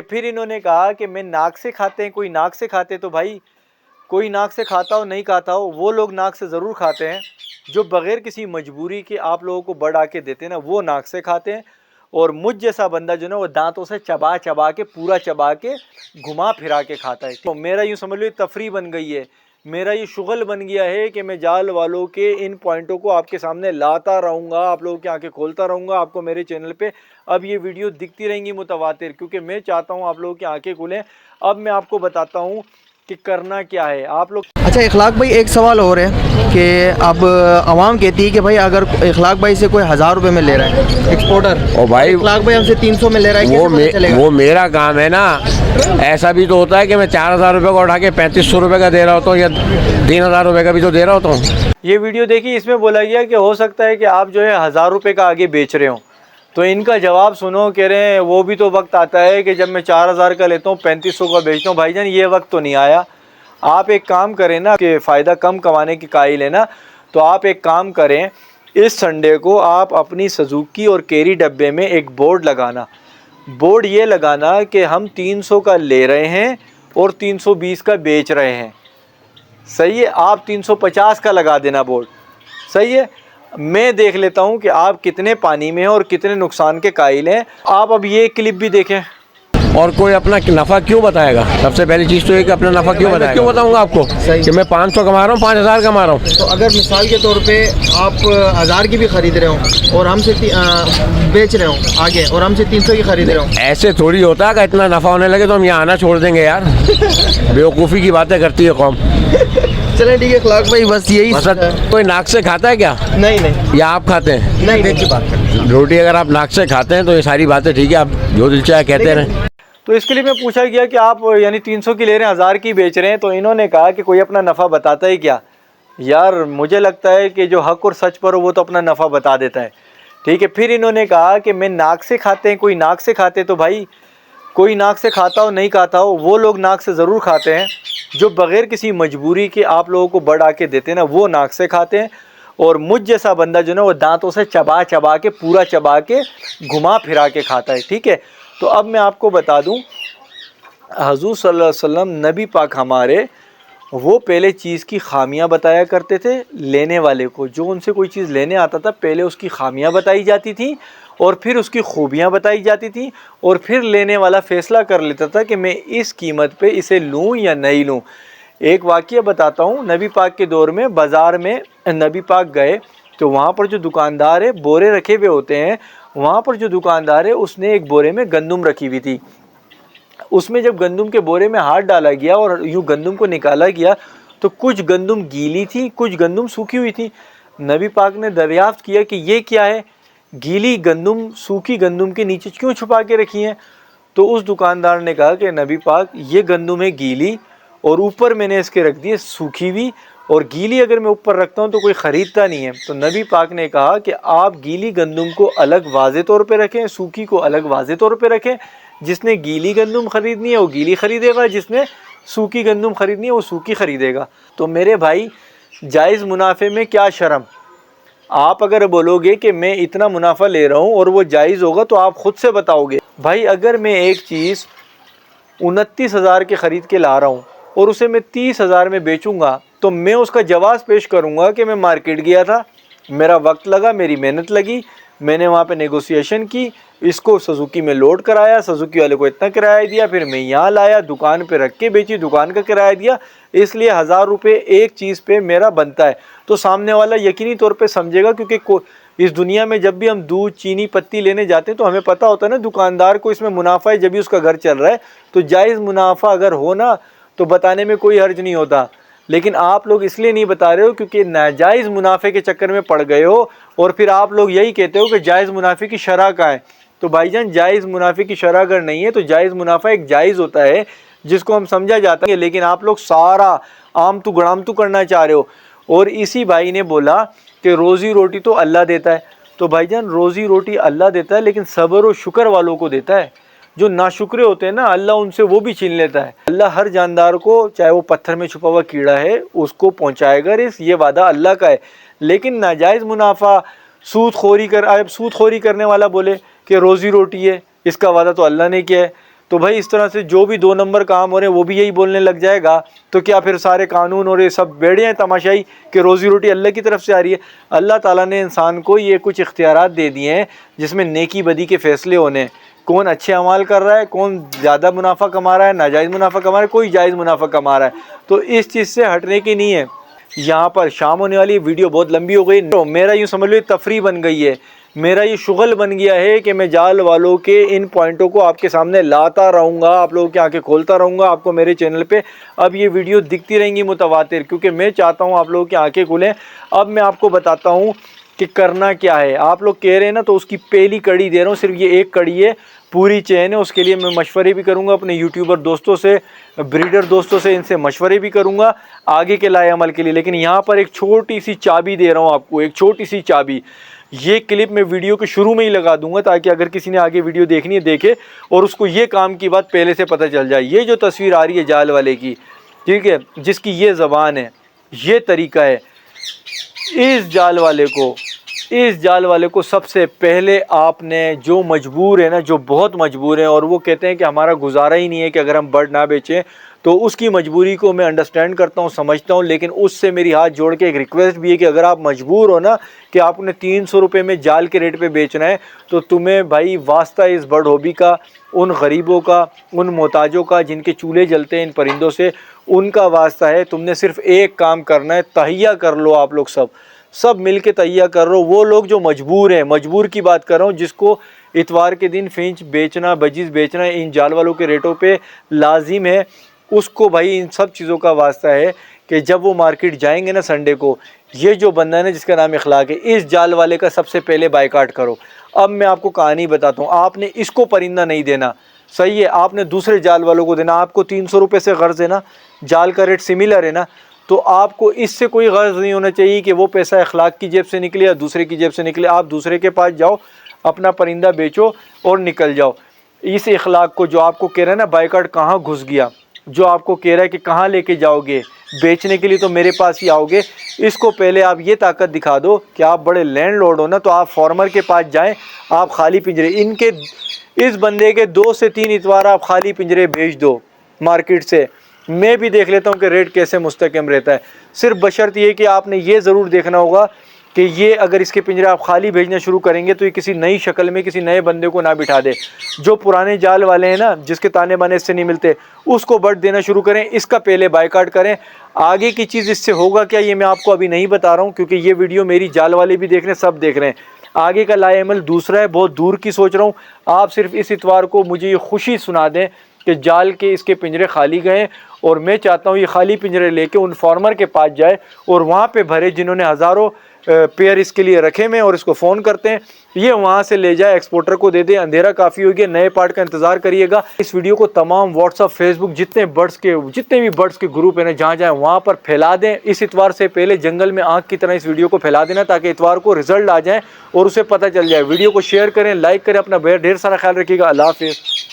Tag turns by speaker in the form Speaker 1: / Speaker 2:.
Speaker 1: फिर इन्होंने कहा कि मैं नाक से खाते हैं, कोई नाक से खाते, तो भाई कोई नाक से खाता हो नहीं खाता हो, वो लोग नाक से ज़रूर खाते हैं जो बग़ैर किसी मजबूरी के आप लोगों को बढ़ा के देते हैं ना, वो नाक से खाते हैं। और मुझ जैसा बंदा जो ना वो दांतों से चबा चबा के, पूरा चबा के, घुमा फिरा के खाता है। तो मेरा यूँ समझ लो तफरी बन गई है, मेरा ये शुगल बन गया है कि मैं जाल वालों के इन पॉइंटों को आपके सामने लाता रहूँगा, आप लोगों की आंखें खोलता रहूँगा। आपको मेरे चैनल पे अब ये वीडियो दिखती रहेंगी मुतवातिर, क्योंकि मैं चाहता हूँ आप लोगों की आंखें खुलें। अब मैं आपको बताता हूँ कि करना क्या है आप लोग।
Speaker 2: अच्छा इखलाक भाई, एक सवाल और है कि अब आवाम कहती है कि भाई अगर इखलाक भाई से कोई 1000 रुपये में ले रहा है एक्सपोर्टर,
Speaker 3: और भाई
Speaker 2: इखलाक भाई हमसे 300 में ले रहा है,
Speaker 3: वो मेरा काम है ना। ऐसा भी तो होता है कि मैं 4000 रुपये का उठा के 3500 रुपये का दे रहा होता हूँ, या 3000 रुपये का भी तो दे रहा होता हूँ।
Speaker 1: ये वीडियो देखिए, इसमें बोला गया कि हो सकता है कि आप जो है 1000 रुपये का आगे बेच रहे हो। तो इनका जवाब सुनो, कह रहे हैं वो भी तो वक्त आता है कि जब मैं 4000 का लेता हूँ 3500 का बेचता हूँ। भाईजान ये वक्त तो नहीं आया। आप एक काम करें ना, कि फ़ायदा कम कमाने की कायल है ना, तो आप एक काम करें, इस संडे को आप अपनी सुजुकी और कैरी डब्बे में एक बोर्ड लगाना। बोर्ड ये लगाना कि हम 300 का ले रहे हैं और 320 का बेच रहे हैं। सही है, आप 350 का लगा देना बोर्ड। सही है, मैं देख लेता हूं कि आप कितने पानी में हैं और कितने नुकसान के कायल हैं। आप अब ये क्लिप भी देखें।
Speaker 3: और कोई अपना नफ़ा क्यों बताएगा? सबसे पहली चीज़ तो ये कि अपना नफ़ा क्यों बताएगा? क्यों बताऊंगा आपको कि मैं 500 कमा रहा हूँ, 5000 कमा रहा हूँ?
Speaker 2: तो अगर मिसाल के तौर पे आप 1000 की भी खरीद रहे हो और हमसे बेच रहे हो आगे, और हमसे 300 की खरीद रहे हो,
Speaker 3: ऐसे थोड़ी होता है कि इतना नफ़ा होने लगे तो हम यहाँ आना छोड़ देंगे यार। बेवकूफ़ी की बातें करती है कौम।
Speaker 2: चले ठीक है इखलाक भाई, बस यही
Speaker 3: कोई नाक से खाता है क्या?
Speaker 2: नहीं
Speaker 3: या आप खाते हैं?
Speaker 2: नहीं की बात है।
Speaker 3: रोटी अगर आप नाक से खाते हैं तो ये सारी बातें ठीक है, आप जो दिल चाहे कहते रहें।
Speaker 1: तो इसके लिए मैं पूछा गया कि आप यानी 300 की ले रहे हैं, 1000 की बेच रहे हैं, तो इन्होंने कहा कि कोई अपना नफ़ा बताता है क्या? यार मुझे लगता है कि जो हक और सच पर हो वो तो अपना नफ़ा बता देता है। ठीक है, फिर इन्होंने कहा कि मैं नाक से खाते हैं, कोई नाक से खाते, तो भाई कोई नाक से खाता हो नहीं खाता हो, वो लोग नाक से ज़रूर खाते हैं जो बग़ैर किसी मजबूरी के आप लोगों को बढ़ा के देते हैं ना, वो नाक से खाते हैं। और मुझ जैसा बंदा जो ना वो दांतों से चबा चबा के, पूरा चबा के, घुमा फिरा के खाता है। ठीक है, तो अब मैं आपको बता दूं, हुज़ूर सल्लल्लाहु अलैहि वसल्लम नबी पाक हमारे, वो पहले चीज़ की खामियां बताया करते थे लेने वाले को। जो उनसे कोई चीज़ लेने आता था पहले उसकी खामियां बताई जाती थी और फिर उसकी खूबियां बताई जाती थी, और फिर लेने वाला फ़ैसला कर लेता था कि मैं इस कीमत पे इसे लूँ या नहीं लूँ। एक वाक़या बताता हूँ, नबी पाक के दौर में बाज़ार में नबी पाक गए तो वहाँ पर जो दुकानदार है, बोरे रखे हुए होते हैं, वहाँ पर जो दुकानदार है उसने एक बोरे में गंदुम रखी हुई थी। उसमें जब गंदुम के बोरे में हाथ डाला गया और यूँ गंदुम को निकाला गया तो कुछ गंदुम गीली थी, कुछ गंदुम सूखी हुई थी। नबी पाक ने दरियाफ्त किया कि ये क्या है, गीली गंदुम सूखी गंदुम के नीचे क्यों छुपा के रखी हैं? तो उस दुकानदार ने कहा कि नबी पाक ये गंदुम है गीली, और ऊपर मैंने इसके रख दी है सूखी हुई, और गीली अगर मैं ऊपर रखता हूँ तो कोई ख़रीदता नहीं है। तो नबी पाक ने कहा कि आप गीली गंदुम को अलग वाज़े तौर पे रखें, सूखी को अलग वाज़े तौर पे रखें। जिसने गीली गंदुम ख़रीदनी है वो गीली ख़रीदेगा, जिसने सूखी गंदुम ख़रीदनी है वो सूखी ख़रीदेगा। तो मेरे भाई, जायज़ मुनाफे में क्या शर्म? आप अगर बोलोगे कि मैं इतना मुनाफा ले रहा हूँ और वो जायज़ होगा तो आप ख़ुद से बताओगे। भाई अगर मैं एक चीज़ 29,000 के ख़रीद के ला रहा हूँ और उसे मैं 30,000 में बेचूंगा, तो मैं उसका जवाब पेश करूंगा कि मैं मार्केट गया था, मेरा वक्त लगा, मेरी मेहनत लगी, मैंने वहाँ पे नेगोशिएशन की, इसको सुजुकी में लोड कराया, सुजुकी वाले को इतना किराया दिया, फिर मैं यहाँ लाया, दुकान पे रख के बेची, दुकान का किराया दिया, इसलिए 1000 रुपये एक चीज़ पे मेरा बनता है। तो सामने वाला यकीनी तौर पे समझेगा, क्योंकि इस दुनिया में जब भी हम दूध, चीनी, पत्ती लेने जाते हैं तो हमें पता होता है ना दुकानदार को इसमें मुनाफा है, जब भी उसका घर चल रहा है। तो जायज़ मुनाफा अगर हो ना तो बताने में कोई हर्ज नहीं होता। लेकिन आप लोग इसलिए नहीं बता रहे हो क्योंकि नाजायज़ मुनाफे के चक्कर में पड़ गए हो, और फिर आप लोग यही कहते हो कि जायज़ मुनाफे की शरह कहाँ है। तो भाईजान, जायज़ मुनाफे की शरह अगर नहीं है तो जायज़ मुनाफा एक जायज़ होता है जिसको हम समझा जाता है, लेकिन आप लोग सारा आमतू गड़ामतू करना चाह रहे हो। और इसी भाई ने बोला कि रोज़ी रोटी तो अल्लाह देता है। तो भाईजान, रोज़ी रोटी अल्लाह देता है, लेकिन सब्र और शुक्र वालों को देता है। जो नाशुक्रे होते हैं ना, अल्लाह उनसे वो भी छीन लेता है। अल्लाह हर जानदार को, चाहे वो पत्थर में छुपा हुआ कीड़ा है, उसको पहुंचाएगा रिज़्क़, ये वादा अल्लाह का है। लेकिन नाजायज़ मुनाफा, सूद खोरी करने वाला बोले कि रोज़ी रोटी है, इसका वादा तो अल्लाह ने किया है। تو بھائی اس طرح سے جو بھی 2 نمبر کام ہو رہے ہیں وہ بھی یہی بولنے لگ جائے گا تو کیا پھر سارے قانون اور یہ سب بیڑے ہیں تماشائی کہ روزی روٹی اللہ کی طرف سے آ رہی ہے؟ اللہ تعالیٰ نے انسان کو یہ کچھ اختیارات دے دیے ہیں جس میں نیکی بدی کے فیصلے ہونے ہیں، کون اچھے اعمال کر رہا ہے، کون زیادہ منافع کما رہا ہے، ناجائز منافع کما رہا ہے، کوئی جائز منافع کما رہا ہے، تو اس چیز سے ہٹنے کی نہیں ہے۔ یہاں پر شام ہونے والی ویڈیو بہت لمبی ہو گئی، میرا یوں سمجھ لو تفریح بن گئی ہے، میرا یہ شغل بن گیا ہے کہ میں جال والوں کے ان پوائنٹوں کو آپ کے سامنے لاتا رہوں گا، آپ لوگوں کی آنکھیں کھولتا رہوں گا، آپ کو میرے چینل پہ اب یہ ویڈیو دکھتی رہیں گی متواتر، کیونکہ میں چاہتا ہوں آپ لوگوں کی آنکھیں کھلیں۔ اب میں آپ کو بتاتا ہوں کہ کرنا کیا ہے۔ آپ لوگ کہہ رہے ہیں نا، تو اس کی پہلی کڑی دے رہا ہوں، صرف یہ ایک کڑی ہے، پوری چین ہے، اس کے لیے میں مشورے بھی کروں گا اپنے یوٹیوبر دوستوں سے، بریڈر دوستوں سے، ان سے مشورے بھی کروں گا آگے کے لائے عمل کے لیے۔ لیکن یہاں پر ایک چھوٹی سی چابی دے رہا ہوں آپ کو، ایک چھوٹی سی چابی۔ یہ کلپ میں ویڈیو کے شروع میں ہی لگا دوں گا تاکہ اگر کسی نے آگے ویڈیو دیکھنی ہے دیکھے اور اس کو یہ کام کی بات پہلے سے پتہ چل جائے۔ یہ جو تصویر آ رہی ہے جال والے کی، ٹھیک ہے، جس کی یہ زبان ہے، یہ طریقہ ہے، اس جال والے کو سب سے پہلے آپ نے، جو مجبور ہے نا، جو بہت مجبور ہیں اور وہ کہتے ہیں کہ ہمارا گزارا ہی نہیں ہے کہ اگر ہم برڈ نہ بیچیں، تو اس کی مجبوری کو میں انڈرسٹینڈ کرتا ہوں، سمجھتا ہوں، لیکن اس سے میری ہاتھ جوڑ کے ایک ریکویسٹ بھی ہے کہ اگر آپ مجبور ہو نا کہ آپ نے 300 روپے میں جال کے ریٹ پہ بیچنا ہے، تو تمہیں بھائی واسطہ اس برڈ ہابی کا، ان غریبوں کا، ان محتاجوں کا جن کے چولہے جلتے ہیں ان پرندوں سے، ان کا واسطہ ہے۔ تم نے صرف ایک کام کرنا ہے، تہیہ کر لو، آپ لوگ سب مل کے تہیہ کر رہو۔ وہ لوگ جو مجبور ہیں، مجبور کی بات کر رہا ہوں، جس کو اتوار کے دن فینچ بیچنا، بجیز بیچنا ان جال والوں کے ریٹوں پہ لازم ہے، اس کو بھائی ان سب چیزوں کا واسطہ ہے کہ جب وہ مارکیٹ جائیں گے نا سنڈے کو، یہ جو بندہ ہے نا جس کا نام اخلاق ہے، اس جال والے کا سب سے پہلے بائیکاٹ کرو۔ اب میں آپ کو کہانی بتاتا ہوں، آپ نے اس کو پرندہ نہیں دینا، صحیح ہے، آپ نے دوسرے جال والوں کو دینا۔ آپ کو 300 روپے سے غرض ہے نا، جال کا ریٹ سملر ہے نا، تو آپ کو اس سے کوئی غرض نہیں ہونا چاہیے کہ وہ پیسہ اخلاق کی جیب سے نکلے یا دوسرے کی جیب سے نکلے۔ آپ دوسرے کے پاس جاؤ، اپنا پرندہ بیچو اور نکل جاؤ۔ اس اخلاق کو جو آپ کو کہہ رہا ہے نا بائیکاٹ کہاں گھس گیا، جو آپ کو کہہ رہا ہے کہ کہاں لے کے جاؤ گے بیچنے کے لیے، تو میرے پاس ہی آؤ گے، اس کو پہلے آپ یہ طاقت دکھا دو کہ آپ بڑے لینڈ لارڈ ہو نا، تو آپ فارمر کے پاس جائیں، آپ خالی پنجرے ان کے، اس بندے کے 2 سے 3 اتوار آپ خالی پنجرے بھیج دو مارکیٹ سے، میں بھی دیکھ لیتا ہوں کہ ریٹ کیسے مستحکم رہتا ہے۔ صرف بشرط یہ کہ آپ نے یہ ضرور دیکھنا ہوگا کہ یہ اگر اس کے پنجرے آپ خالی بھیجنا شروع کریں گے تو یہ کسی نئی شکل میں کسی نئے بندے کو نہ بٹھا دے۔ جو پرانے جال والے ہیں نا، جس کے تانے بانے اس سے نہیں ملتے، اس کو برڈ دینا شروع کریں، اس کا پہلے بائیکاٹ کریں۔ آگے کی چیز اس سے ہوگا کیا، یہ میں آپ کو ابھی نہیں بتا رہا ہوں، کیونکہ یہ ویڈیو میری جال والے بھی دیکھ رہے ہیں، سب دیکھ رہے ہیں۔ آگے کا لائے عمل دوسرا ہے، بہت دور کی سوچ رہا ہوں۔ آپ صرف اس اتوار کو مجھے یہ خوشی سنا دیں کہ جال کے اس کے پنجرے خالی گئے، اور میں چاہتا ہوں یہ خالی پنجرے لے کے ان فارمر کے پاس جائے اور وہاں پہ بھرے جنہوں نے ہزاروں پیئر اس کے لیے رکھے میں اور اس کو فون کرتے ہیں، یہ وہاں سے لے جائے، ایکسپورٹر کو دے دے۔ اندھیرا کافی ہو گیا، نئے پارٹ کا انتظار کریے گا۔ اس ویڈیو کو تمام واٹس ایپ، فیس بک، جتنے بھی برڈس کے گروپ ہیں نا، جہاں جائیں وہاں پر پھیلا دیں۔ اس اتوار سے پہلے جنگل میں آنکھ کی طرح اس ویڈیو کو پھیلا دینا تاکہ اتوار کو رزلٹ آ جائیں اور اسے پتہ چل جائے۔ ویڈیو کو شیئر کریں، لائک کریں، اپنا ڈھیر سارا خیال رکھیے گا۔ اللہ حافظ۔